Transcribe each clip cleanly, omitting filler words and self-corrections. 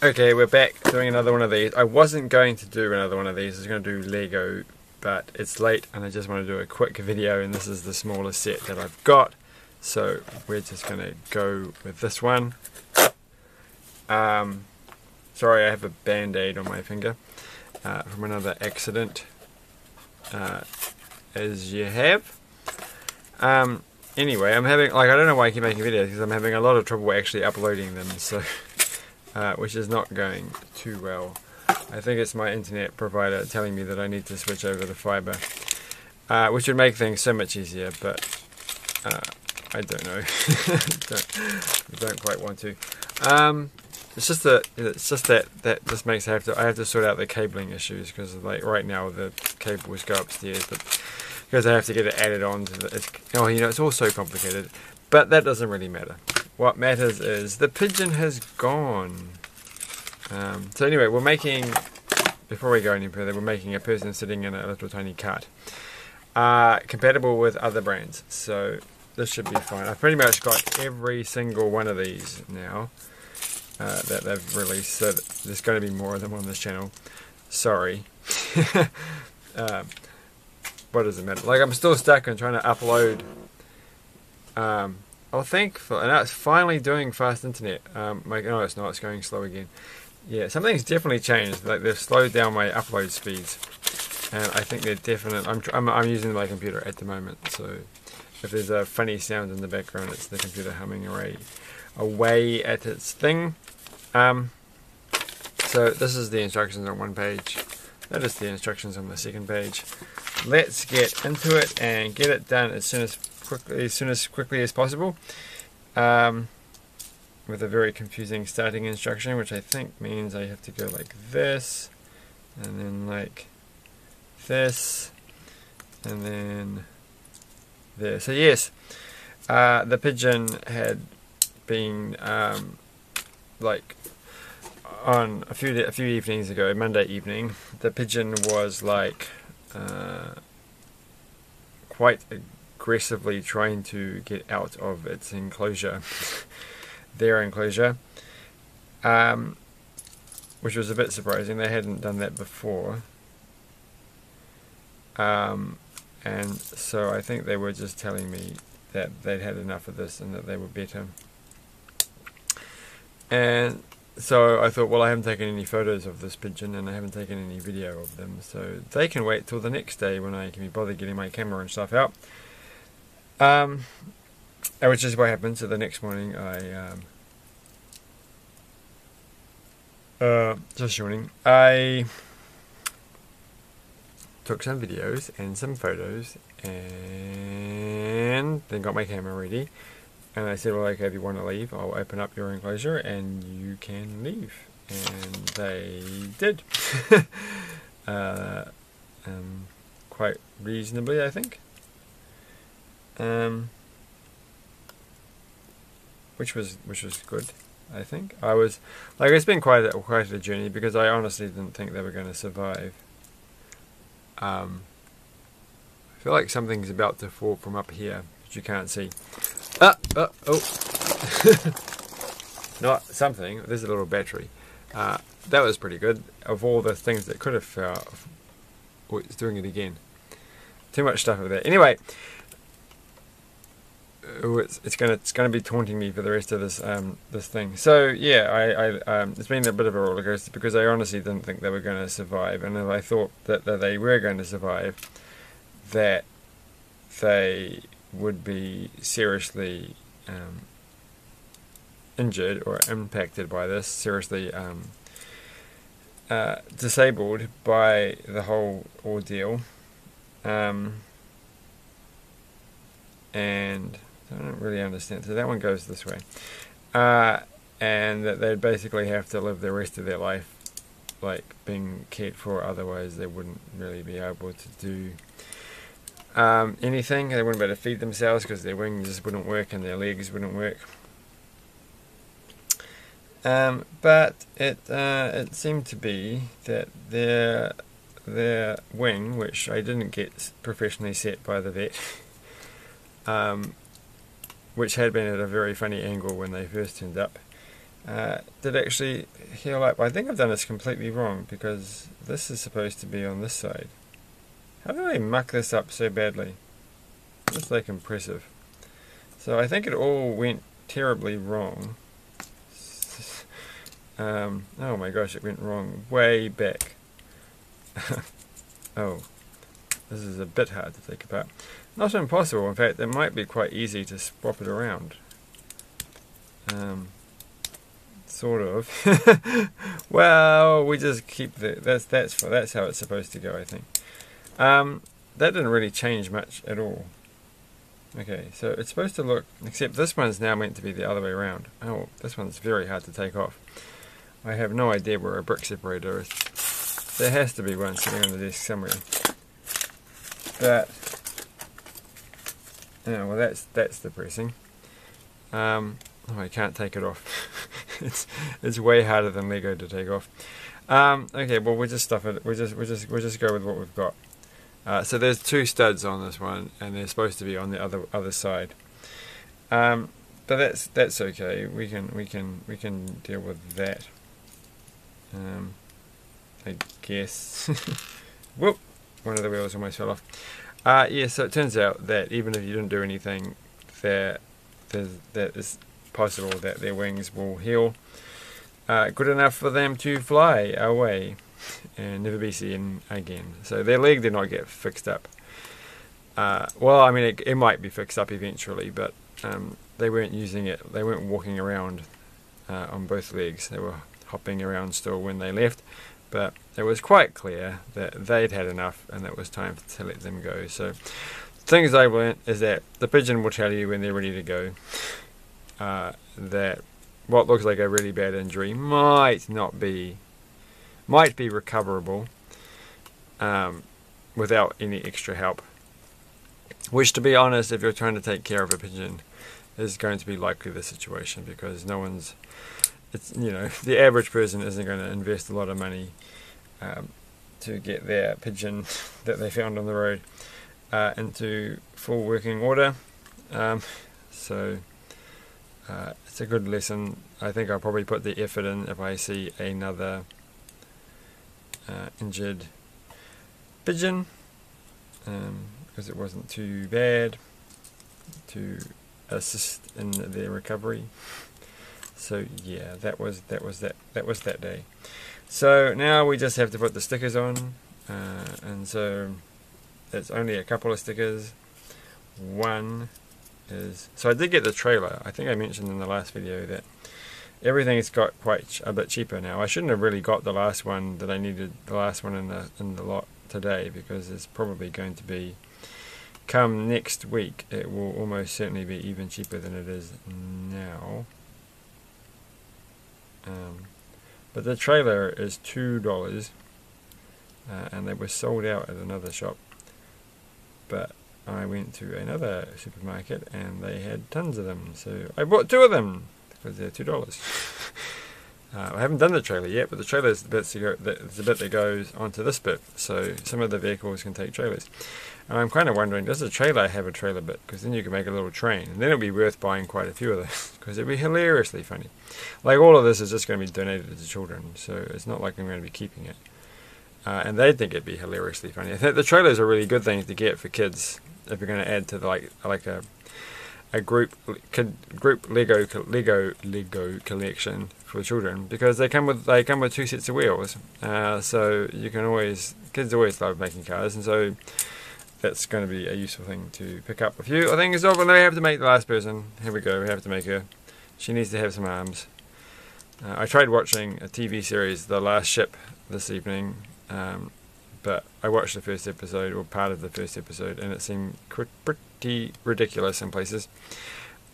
Okay, we're back doing another one of these. I wasn't going to do another one of these, I was going to do Lego, but it's late and I just want to do a quick video, and this is the smallest set that I've got, so we're just going to go with this one. Sorry, I have a band-aid on my finger from another accident, as you have. Anyway, I'm having, I don't know why I keep making videos, because I'm having a lot of trouble actually uploading them, so which is not going too well. I think it's my internet provider telling me that I need to switch over to fiber, which would make things so much easier, but I don't know. don't quite want to. It's just that this makes I have to sort out the cabling issues, because like right now the cables go upstairs, but because I have to get it added on to the, it's all so complicated, but that doesn't really matter. What matters is the pigeon has gone. So anyway, we're making, before we go any further, we're making a person sitting in a little tiny cart, compatible with other brands, so this should be fine. I've pretty much got every single one of these now that they've released, so there's going to be more of them on this channel. Sorry. What does it matter? Like, I'm still stuck on trying to upload. Thankful, and it's finally doing fast internet. No, it's not. It's going slow again. Yeah, something's definitely changed. Like, they've slowed down my upload speeds, and I think they're definite. I'm using my computer at the moment, so if there's a funny sound in the background, it's the computer humming away at its thing. So this is the instructions on one page. That is the instructions on the second page. Let's get into it and get it done as quickly as possible. With a very confusing starting instruction, which I think means I have to go like this, and then like this, and then there. So yes, the pigeon had been like on a few evenings ago, Monday evening, the pigeon was like quite aggressively trying to get out of its enclosure, their enclosure, which was a bit surprising. They hadn't done that before, and so I think they were just telling me that they'd had enough of this and that they were better. And so I thought, well, I haven't taken any photos of this pigeon and I haven't taken any video of them, so they can wait till the next day when I can be bothered getting my camera and stuff out. Which is what happened. So the next morning I took some videos and some photos and then got my camera ready. And I said, well, okay, if you want to leave, I'll open up your enclosure and you can leave. And they did. Quite reasonably, I think. Which was good, I think. I was, like, it's been quite a journey, because I honestly didn't think they were going to survive. I feel like something's about to fall from up here, which you can't see. Oh. Not something. There's a little battery. That was pretty good. Of all the things that could have fell, oh, it's doing it again. Too much stuff over there. Anyway, it's gonna be taunting me for the rest of this this thing. So yeah, it's been a bit of a roller coaster, because I honestly didn't think they were going to survive, and if I thought that they were going to survive, that they would be seriously injured or impacted by this, seriously disabled by the whole ordeal, and I don't really understand. So that one goes this way, and that they'd basically have to live the rest of their life like being cared for, otherwise they wouldn't really be able to do anything. They wouldn't be able to feed themselves, because their wings just wouldn't work and their legs wouldn't work. But it seemed to be that their wing, which I didn't get professionally set by the vet, which had been at a very funny angle when they first turned up, did actually heal up. I think I've done this completely wrong because this is supposed to be on this side. How did I muck this up so badly? It's like impressive. So I think it all went terribly wrong. Oh my gosh, it went wrong way back. Oh, this is a bit hard to take apart. Not impossible, in fact, it might be quite easy to swap it around. Sort of. Well, we just keep that's how it's supposed to go, I think. That didn't really change much at all. Okay, so it's supposed to look, except this one's now meant to be the other way around. Oh, this one's very hard to take off. I have no idea where a brick separator is. There has to be one sitting on the desk somewhere. But, oh, well that's depressing. Oh, I can't take it off. it's way harder than Lego to take off. Okay, well we'll just stuff it. We'll just go with what we've got. So there's two studs on this one, and they're supposed to be on the other side. But that's okay. We can deal with that. I guess. Whoop! One of the wheels almost fell off. Yeah. So it turns out that even if you didn't do anything, that is possible that their wings will heal good enough for them to fly away and never be seen again. So their leg did not get fixed up. Well, I mean, it might be fixed up eventually, but they weren't using it. They weren't walking around on both legs. They were hopping around still when they left, but it was quite clear that they'd had enough and it was time to let them go. So things I learned is that the pigeon will tell you when they're ready to go. That what looks like a really bad injury might be recoverable without any extra help. Which, to be honest, if you're trying to take care of a pigeon, is going to be likely the situation, because the average person isn't going to invest a lot of money to get their pigeon that they found on the road into full working order. So it's a good lesson. I think I'll probably put the effort in if I see another injured pigeon, because it wasn't too bad, to assist in their recovery. So yeah, that was that day. So now we just have to put the stickers on, and so it's only a couple of stickers. One is, so I did get the trailer. I think I mentioned in the last video that everything's got quite a bit cheaper now. I shouldn't have really got the last one that I needed, the last one in the lot today, because it's probably going to be, come next week, it will almost certainly be even cheaper than it is now. But the trailer is $2, and they were sold out at another shop. But I went to another supermarket and they had tons of them, so I bought 2 of them because they're $2. I haven't done the trailer yet, but the trailer is the bit that goes onto this bit, so some of the vehicles can take trailers. And I'm kind of wondering, does the trailer have a trailer bit? Because then you can make a little train, and then it'll be worth buying quite a few of those, because it'll be hilariously funny. Like, all of this is just going to be donated to children, so it's not like I'm going to be keeping it. And they'd think it'd be hilariously funny. I think the trailer's a really good thing to get for kids if you're going to add to like a group Lego collection for children, because they come with 2 sets of wheels. So you can kids always love making cars, and so that's going to be a useful thing to pick up a few things of. And then we have to make the last person. Here we go. We have to make her. She needs to have some arms. I tried watching a TV series, The Last Ship, this evening, but I watched the first episode, or part of the first episode, and it seemed pretty ridiculous in places.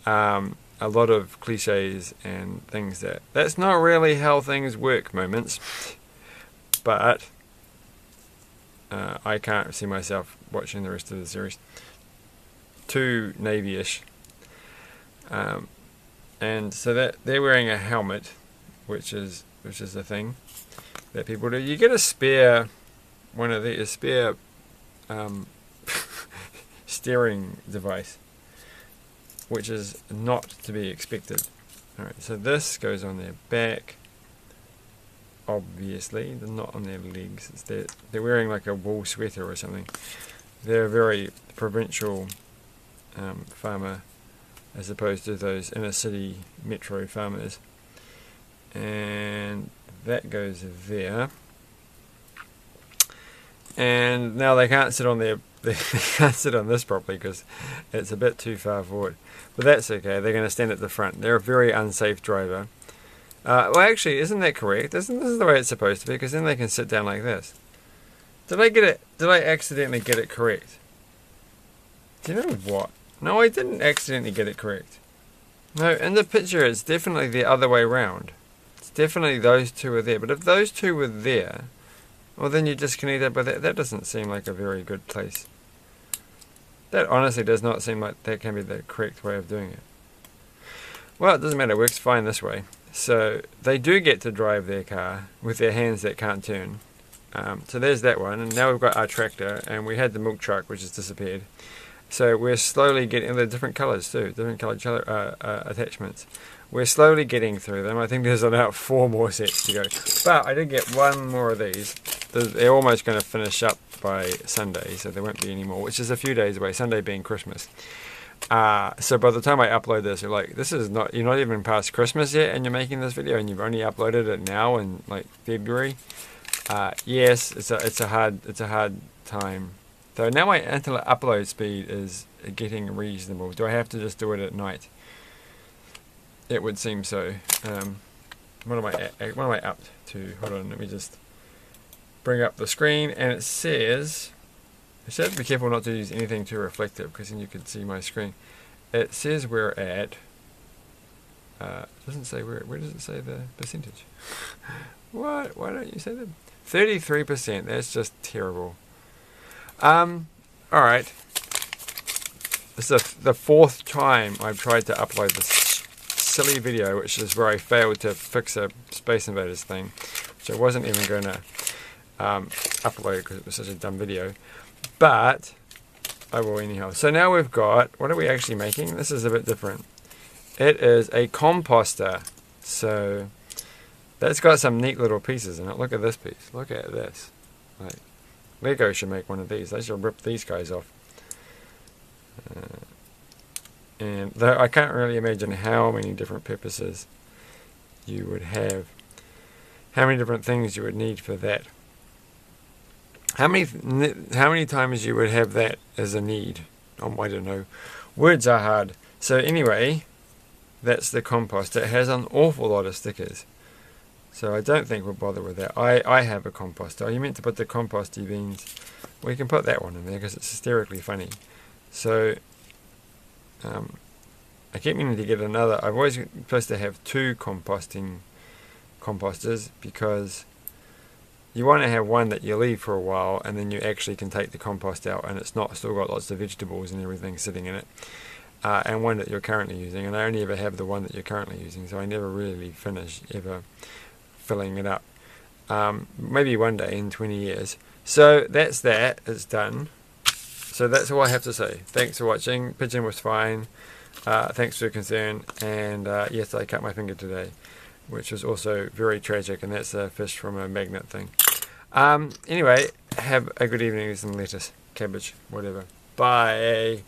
A lot of cliches and things that's not really how things work moments, but I can't see myself watching the rest of the series. Too Navy-ish. And so that they're wearing a helmet, which is the thing that people do. You get a spare steering device, which is not to be expected. Alright, so this goes on their back. Obviously, they're not on their legs. They're wearing like a wool sweater or something. They're a very provincial farmer, as opposed to those inner city metro farmers. And that goes there. And now they can't sit on they can't sit on this properly because it's a bit too far forward. But that's okay. They're going to stand at the front. They're a very unsafe driver. Well, actually, isn't that correct? This is the way it's supposed to be, because then they can sit down like this. Did I get it? Did I accidentally get it correct? Do you know what? No, I didn't accidentally get it correct. No, in the picture it's definitely the other way round. It's definitely those two are there. But if those two were there, well then you disconnect that, but that doesn't seem like a very good place. That honestly does not seem like that can be the correct way of doing it. Well, it doesn't matter, it works fine this way. So they do get to drive their car with their hands that can't turn. So there's that one, and now we've got our tractor, and we had the milk truck which has disappeared. So we're slowly getting, they're different colours too, different coloured attachments. We're slowly getting through them. I think there's about 4 more sets to go. But I did get 1 more of these. They're almost going to finish up by Sunday, so there won't be any more, which is a few days away, Sunday being Christmas. So by the time I upload this, you're like, this is not, you're not even past Christmas yet and you're making this video and you've only uploaded it now in like February. Yes, it's a hard time. So now my upload speed is getting reasonable. Do I have to just do it at night? It would seem so. What am I up to? Hold on, let me just bring up the screen, and it says be careful not to use anything too reflective, because then you can see my screen. It says we're at it doesn't say where does it say the percentage? What? Why don't you say that? 33%. That's just terrible. Alright. This is the 4th time I've tried to upload this silly video, which is where I failed to fix a Space Invaders thing, which I wasn't even going to upload because it was such a dumb video. But I will anyhow. So now we've got, what are we actually making? This is a bit different. It is a composter. So that's got some neat little pieces in it. Look at this piece. Look at this. Like, Lego should make one of these. They should rip these guys off. And though I can't really imagine how many different purposes you would have. How many different things you would need for that. How many times you would have that as a need? Oh, I don't know. Words are hard. So anyway, that's the compost. It has an awful lot of stickers. So I don't think we'll bother with that. I have a composter. Are you meant to put the composty beans? We can put that one in there because it's hysterically funny. So I keep meaning to get another. I've always supposed to have 2 composters, because you want to have one that you leave for a while and then you actually can take the compost out and it's not still got lots of vegetables and everything sitting in it, and one that you're currently using. And I only ever have the one that you're currently using, so I never really finish ever filling it up. Maybe one day in 20 years. So that's that. It's done. So that's all I have to say. Thanks for watching. Pigeon was fine. Thanks for your concern. And yes, I cut my finger today, which was also very tragic, and that's a fish from a magnet thing. Anyway, have a good evening with some lettuce, cabbage, whatever. Bye.